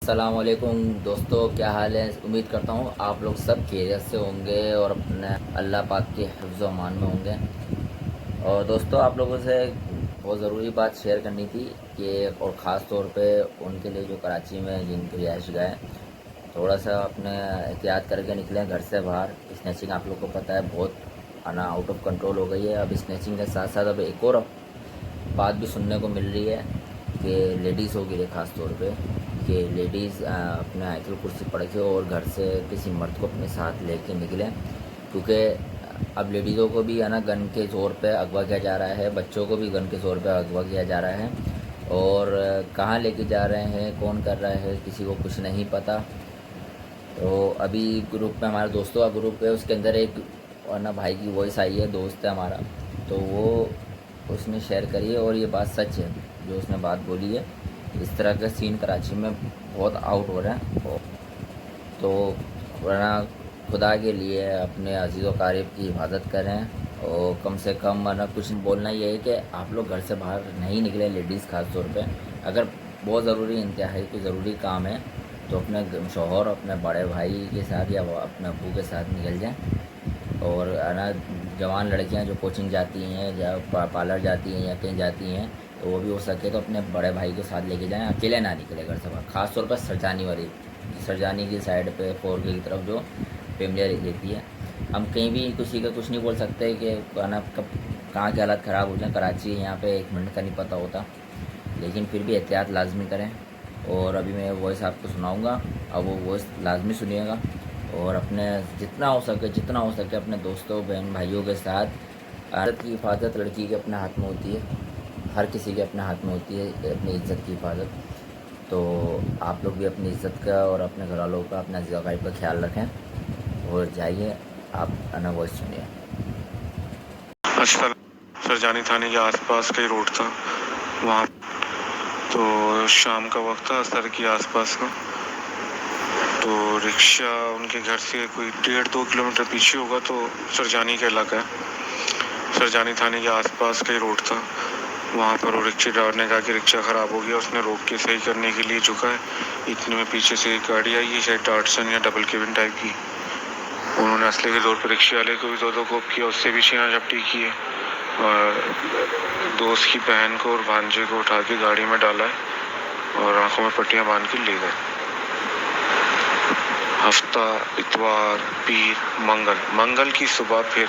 अस्सलाम वालेकुम दोस्तों, क्या हाल है। उम्मीद करता हूँ आप लोग सब खैरियत से होंगे और अपने अल्लाह पाक के हिफ्ज़ व अमान में होंगे। और दोस्तों, आप लोगों से बहुत ज़रूरी बात शेयर करनी थी कि और ख़ास तौर पे उनके लिए जो कराची में जिनकी रिहाइश गाह है, थोड़ा सा अपने एहतियात करके निकलें घर से बाहर। स्नैचिंग आप लोग को पता है बहुत आना आउट ऑफ कंट्रोल हो गई है। अब स्नैचिंग के साथ साथ अब एक और बात भी सुनने को मिल रही है कि लेडीज़ों के लिए ख़ास तौर पे कि लेडीज़ अपने आयतुल कुर्सी पढ़ के और घर से किसी मर्द को अपने साथ लेके निकलें, क्योंकि अब लेडीज़ों को भी है ना गन के ज़ोर पे अगवा किया जा रहा है, बच्चों को भी गन के ज़ोर पे अगवा किया जा रहा है। और कहाँ लेके जा रहे हैं, कौन कर रहा है, किसी को कुछ नहीं पता। तो अभी ग्रुप में हमारे दोस्तों का ग्रुप है, उसके अंदर एक और ना भाई की वॉइस आई है, दोस्त है हमारा, तो वो उसने शेयर करी है और ये बात सच है जो उसने बात बोली है। इस तरह का सीन कराची में बहुत आउट हो रहा है। तो वरना खुदा के लिए अपने अजीज़ व क़रीब की हिफाजत करें और कम से कम वरना कुछ बोलना ये है कि आप लोग घर से बाहर नहीं निकले, लेडीज़ ख़ास तौर पे। अगर बहुत ज़रूरी इंतहाई कोई ज़रूरी काम है तो अपने शौहर, अपने बड़े भाई के साथ या अपने अब्बू के साथ निकल जाएं। और है ना जवान लड़कियां जो कोचिंग जाती हैं या पार्लर जाती हैं या कहीं जाती हैं, तो वो भी हो सके तो अपने बड़े भाई को साथ लेके जाएं, अकेले ना निकले घर से बाहर। ख़ास तौर पर सरजानी की साइड पे 4K की तरफ जो फैमिली रहती है। हम कहीं भी किसी का कुछ नहीं बोल सकते कि खाना कब कहाँ की हालत ख़राब हो जाए। कराची है, यहाँ पे 1 मिनट का नहीं पता होता, लेकिन फिर भी एहतियात लाजमी करें। और अभी मैं वॉइस आपको सुनाऊंगा, अब वो वॉइस लाजमी सुनिएगा और अपने जितना हो सके अपने दोस्तों बहन भाइयों के साथ। औरत की हिफाजत लड़की के अपने हाथ में होती है, हर किसी के अपने हाथ में होती है अपनी इज़्ज़त की हिफाजत। तो आप लोग भी अपनी इज़्ज़त का और अपने घर वालों का, अपना ज़िम्मेदारी का ख्याल रखें। और जाइए आप अना वॉइस सुनिए। अशफल सरजानी थाने के आसपास का ही रोड था वहाँ। तो शाम का वक्त था, असर के आसपास का। तो रिक्शा उनके घर से कोई 1.5-2 किलोमीटर पीछे होगा, तो सरजानी का इलाका है। सरजानी थाने के आसपास का ही रोड था वहाँ पर। वो रिक्शे ड्राइवर ने कहा कि रिक्शा ख़राब हो गया, उसने रोक के सही करने के लिए झुका है। इतने में पीछे से एक गाड़ी आई है, शायद टाटसन या डबल केबिन टाइप की। उन्होंने असले के जोर पर रिक्शे वाले को भी दो कोप किया, उससे भी छीना झपटी की है और दोस्त की बहन को और भांजे को उठा के गाड़ी में डाला है और आंखों में पट्टियां बांध के ले गए। हफ्ता, इतवार, पीर, मंगल की सुबह फिर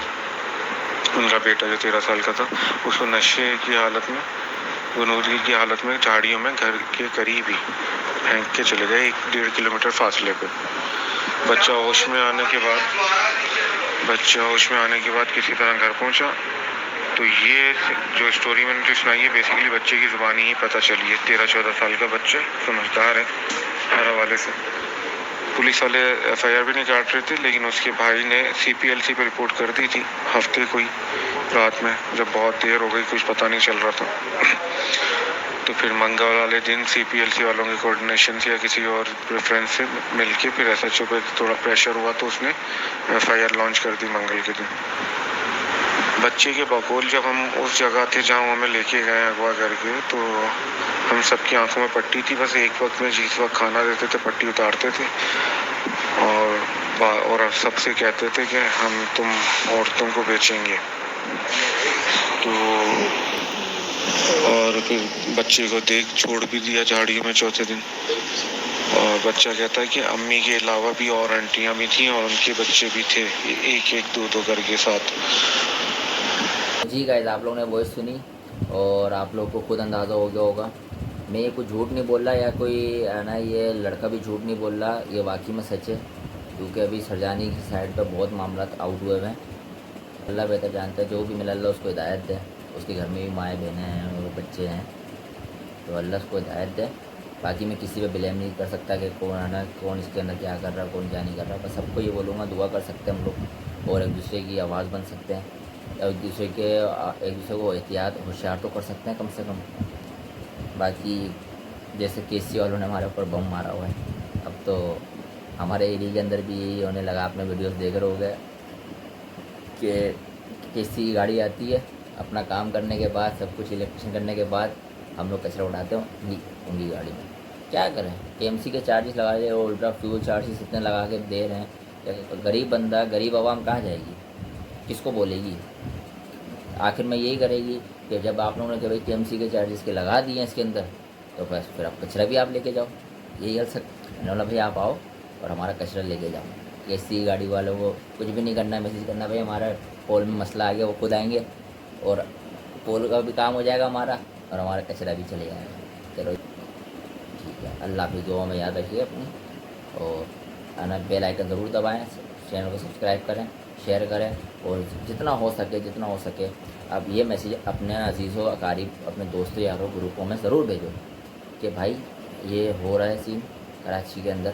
उनका बेटा जो 13 साल का था, उसको नशे की हालत में, गुनूदगी की हालत में झाड़ियों में घर के करीब ही फेंक के चले गए, 1-1.5 किलोमीटर फासले पे। बच्चा होश में आने के बाद किसी तरह घर पहुंचा। तो ये जो स्टोरी मैंने जो सुनाई है, बेसिकली बच्चे की ज़ुबानी ही पता चली है। 13-14 साल का बच्चा, समझदार है हर हवाले से। पुलिस वाले FIR भी नहीं काट रहे थे, लेकिन उसके भाई ने CPLC पे रिपोर्ट कर दी थी हफ्ते को ही रात में, जब बहुत देर हो गई, कुछ पता नहीं चल रहा था। तो फिर मंगल वाले दिन CPLC वालों के कोऑर्डिनेशन से या किसी और प्रेफरेंस से मिलके फिर SHO पे थोड़ा प्रेशर हुआ, तो उसने FIR लॉन्च कर दी मंगल के दिन। बच्चे के बकौल जब हम उस जगह थे जहाँ हमें लेके गए अगवा करके, तो हम सबकी आंखों में पट्टी थी। बस एक वक्त में जिस वक्त खाना देते थे पट्टी उतारते थे और सबसे कहते थे कि हम तुम औरतों को बेचेंगे। तो और फिर बच्चे को देख छोड़ भी दिया झाड़ियों में चौथे दिन। और बच्चा कहता है कि अम्मी के अलावा भी और आंटियाँ भी थी और उनके बच्चे भी थे, एक एक दो करके साथ। जी गाइस, आप लोगों ने वॉइस सुनी और आप लोग को खुद अंदाज़ा हो गया होगा। मैं ये कुछ झूठ नहीं बोल रहा या कोई है ना, ये लड़का भी झूठ नहीं बोल रहा, ये वाकई में सच है। क्योंकि अभी सरजानी की साइड पर बहुत मामला आउट हुए हैं। अल्लाह बेहतर जानता है, जो भी मिला अल्लाह उसको हिदायत दे। उसके घर में भी माएँ बहनें हैं और बच्चे हैं, तो अल्लाह उसको हिदायत दे। बाकी मैं किसी पे ब्लेम नहीं कर सकता कि कौन है ना, कौन इसके अंदर क्या कर रहा है, कौन क्या नहीं कर रहा। बस सबको ये बोलूँगा, दुआ कर सकते हैं हम लोग और एक दूसरे की आवाज़ बन सकते हैं। एक दूसरे को एहतियात होशियार तो कर सकते हैं कम से कम। बाकी जैसे KC वालों ने हमारे ऊपर बम मारा हुआ है, अब तो हमारे एरिया के अंदर भी यही होने लगा। आपने वीडियोस देख रहे होंगे कि KC की गाड़ी आती है, अपना काम करने के बाद, सब कुछ इलेक्ट्रिशियन करने के बाद, हम लोग कचरा उठाते हैं उनकी गाड़ी में। क्या करें, केएमसी के चार्जेस लगा रहे और उल्टा फ्यूल चार्जेस इतने लगा के दे रहे हैं। गरीब बंदा, गरीब आवाम कहाँ जाएगी, किसको बोलेगी? आखिर में यही करेगी कि जब आप लोगों ने कि भाई केएमसी के चार्जेस के लगा दिए हैं इसके अंदर, तो बस फिर आप कचरा भी आप लेके जाओ। यही हल सकते, बोला भाई आप आओ और हमारा कचरा लेके जाओ। एसी गाड़ी वालों को कुछ भी नहीं करना है, मैसेज करना भाई हमारा पोल में मसला आ गया, वो खुद आएंगे और पोल का भी काम हो जाएगा हमारा और हमारा कचरा भी चले जाएगा। चलो ठीक है, अल्लाह हाफिज़। दुआ में याद रखिए अपनी, और है बेल आइकन ज़रूर दबाएँ, चैनल को सब्सक्राइब करें, शेयर करें, और जितना हो सके आप ये मैसेज अपने अजीज़ों अकारीब, अपने दोस्तों यारों ग्रुपों में ज़रूर भेजो कि भाई ये हो रहा है सीन कराची के अंदर,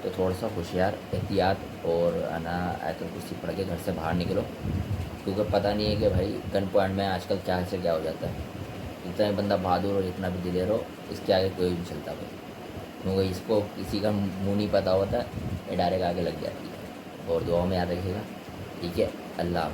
तो थोड़ा सा होशियार, एहतियात और आयतुल कुर्सी पढ़ के घर से बाहर निकलो, क्योंकि पता नहीं है कि भाई गन पॉइंट में आजकल क्या से क्या हो जाता है। जितना भी बंदा बहादुर और जितना भी दिलेर हो, इसके आगे कोई नहीं चलता भाई, क्योंकि इसको किसी का मुँह नहीं पता होता है, ये डायरेक्ट आगे लग जाती है। और दुआ में याद रखिएगा, ठीक है, अल्लाह।